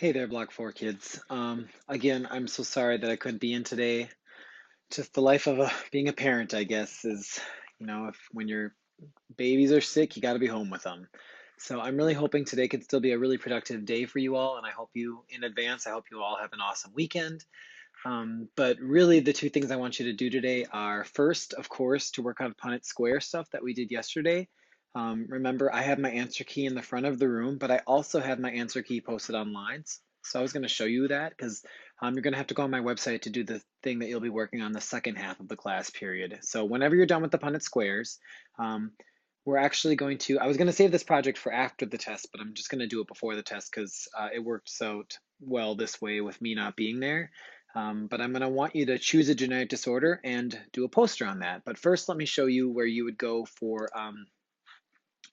Hey there, Block 4 kids. Again, I'm so sorry that I couldn't be in today. Just the life of being a parent, I guess, is, if when your babies are sick, you got to be home with them. So I'm really hoping today could still be a really productive day for you all, and I hope you, in advance, I hope you all have an awesome weekend. But really, the two things I want you to do today are first, of course, to work on Punnett Square stuff that we did yesterday. Remember, I have my answer key in the front of the room, but I also have my answer key posted online. So I was going to show you that because you're going to have to go on my website to do the thing that you'll be working on the second half of the class period. So whenever you're done with the Punnett Squares, um, we're actually going to, I was going to save this project for after the test, but I'm just going to do it before the test because it worked so well this way with me not being there. But I'm going to want you to choose a genetic disorder and do a poster on that. But first, let me show you where you would go for,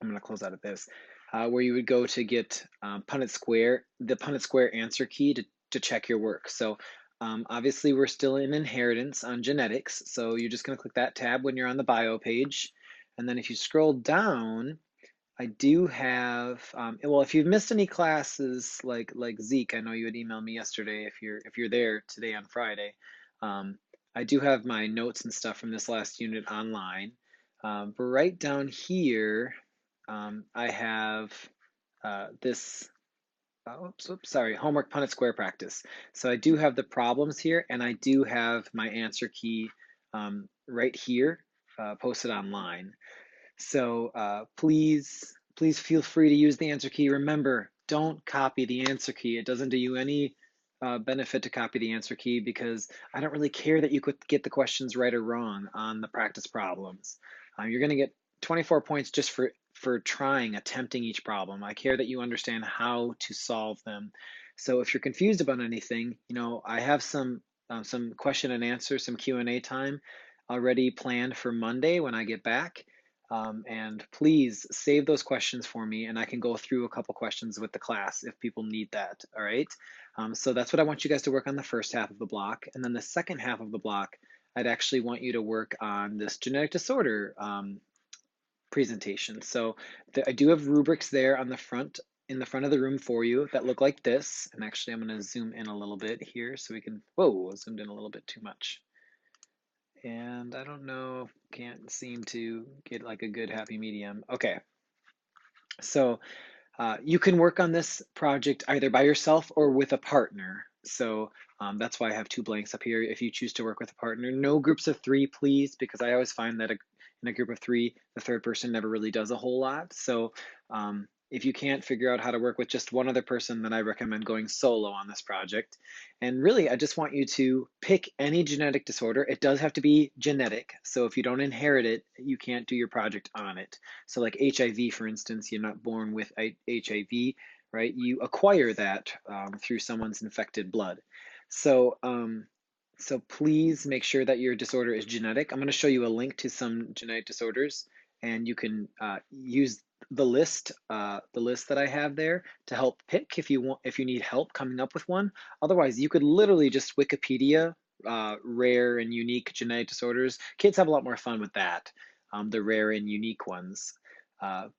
I'm going to close out of this, where you would go to get Punnett Square, the Punnett Square answer key to check your work. So obviously, we're still in inheritance on genetics. So you're just going to click that tab when you're on the bio page. And then if you scroll down, I do have, well, if you've missed any classes like Zeke, I know you had emailed me yesterday if you're there today on Friday. I do have my notes and stuff from this last unit online. But right down here, I have this, oops, sorry, homework Punnett Square practice. So I do have the problems here, and I do have my answer key right here posted online. So please feel free to use the answer key. Remember, don't copy the answer key. It doesn't do you any benefit to copy the answer key because I don't really care that you could get the questions right or wrong on the practice problems. You're going to get 24 points just for trying, attempting each problem. I care that you understand how to solve them. So if you're confused about anything, I have some question and answer, some Q&A time already planned for Monday when I get back. And please save those questions for me, and I can go through a couple questions with the class if people need that. All right. So that's what I want you guys to work on the first half of the block. And then the second half of the block, I'd actually want you to work on this genetic disorder presentation. So I do have rubrics there on the front, in the front of the room for you that look like this. And actually, I'm going to zoom in a little bit here so we can, whoa, I zoomed in a little bit too much. And I don't know, can't seem to get like a good happy medium. Okay, so you can work on this project either by yourself or with a partner. So that's why I have two blanks up here. If you choose to work with a partner, no groups of three, please, because I always find that in a group of three, the third person never really does a whole lot. So if you can't figure out how to work with just one other person, then I recommend going solo on this project. And really, I just want you to pick any genetic disorder. It does have to be genetic. So if you don't inherit it, you can't do your project on it. So like HIV, for instance, you're not born with HIV, right? You acquire that through someone's infected blood. So, so please make sure that your disorder is genetic. I'm going to show you a link to some genetic disorders, and you can use the list that I have there to help pick if you need help coming up with one. Otherwise, you could literally just Wikipedia rare and unique genetic disorders. Kids have a lot more fun with that, the rare and unique ones.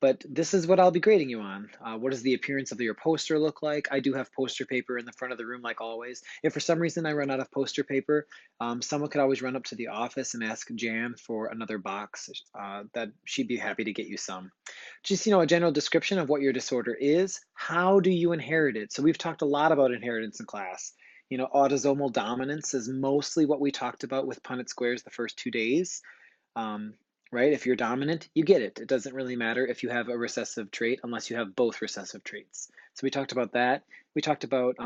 But this is what I'll be grading you on. What does the appearance of your poster look like? I do have poster paper in the front of the room like always. If for some reason I run out of poster paper, someone could always run up to the office and ask Jan for another box. That she'd be happy to get you some. Just, a general description of what your disorder is. How do you inherit it? So we've talked a lot about inheritance in class. Autosomal dominance is mostly what we talked about with Punnett squares the first 2 days. Um, right? If you're dominant, you get it. It doesn't really matter if you have a recessive trait unless you have both recessive traits. So we talked about that. We talked about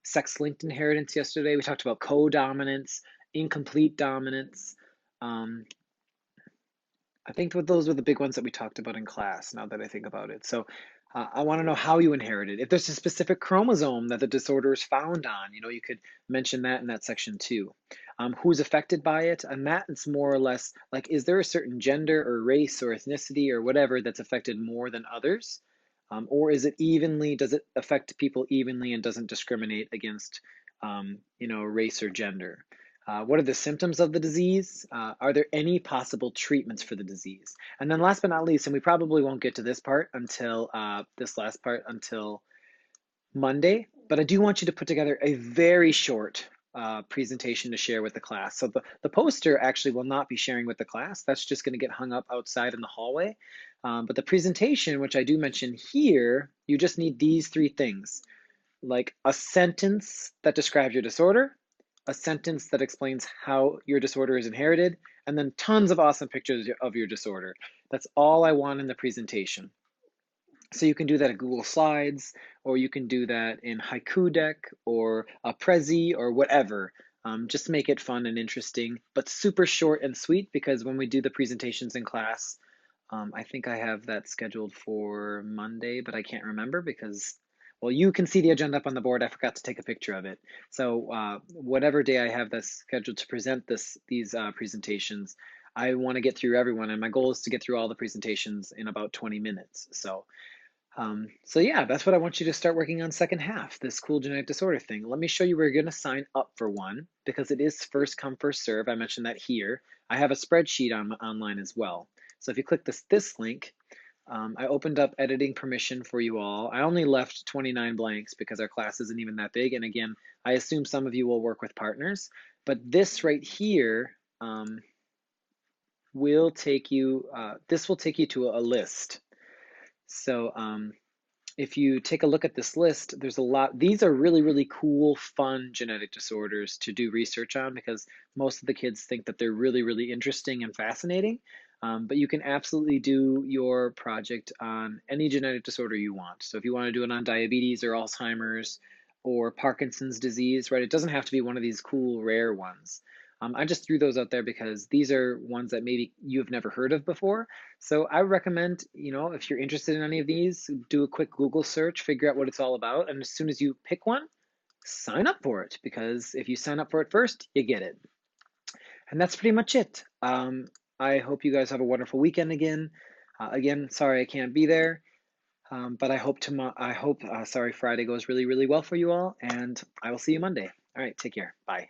sex-linked inheritance yesterday. We talked about codominance, incomplete dominance. I think those were the big ones that we talked about in class, now that I think about it. So I want to know how you inherit it. If there's a specific chromosome that the disorder is found on, you could mention that in that section too. Who's affected by it? And that it's more or less like, is there a certain gender or race or ethnicity or whatever that's affected more than others? Or does it affect people evenly and doesn't discriminate against, race or gender? What are the symptoms of the disease? Are there any possible treatments for the disease? And then last but not least, and we probably won't get to this part until this last part until Monday, But I do want you to put together a very short presentation to share with the class. So the poster actually will not be sharing with the class. That's just going to get hung up outside in the hallway. But the presentation, which I do mention here, you just need these three things, like a sentence that describes your disorder, a sentence that explains how your disorder is inherited, and then tons of awesome pictures of your disorder. That's all I want in the presentation. So you can do that at Google Slides, or you can do that in Haiku Deck or a Prezi or whatever. Just make it fun and interesting, but super short and sweet, because when we do the presentations in class, I think I have that scheduled for Monday, but I can't remember because, well, you can see the agenda up on the board. I forgot to take a picture of it. So whatever day I have that scheduled to present these presentations, I want to get through everyone, and my goal is to get through all the presentations in about 20 minutes. So yeah, that's what I want you to start working on second half, this cool genetic disorder thing. Let me show you where you're going to sign up for one, because it is first come, first serve. I mentioned that here. I have a spreadsheet online as well. So if you click this link, I opened up editing permission for you all. I only left 29 blanks because our class isn't even that big. And again, I assume some of you will work with partners, but this right here will take you, this will take you to a list. So if you take a look at this list, there's a lot. These are really, really cool, fun genetic disorders to do research on, because most of the kids think that they're really, really interesting and fascinating. But you can absolutely do your project on any genetic disorder you want. So if you want to do it on diabetes or Alzheimer's or Parkinson's disease, right? It doesn't have to be one of these cool, rare ones. I just threw those out there because these are ones that maybe you have never heard of before. So I recommend, if you're interested in any of these, do a quick Google search, figure out what it's all about, and as soon as you pick one, sign up for it, because if you sign up for it first, you get it. And that's pretty much it. I hope you guys have a wonderful weekend again. Again, sorry I can't be there, but I hope Friday goes really, really well for you all, and I will see you Monday. All right, take care. Bye.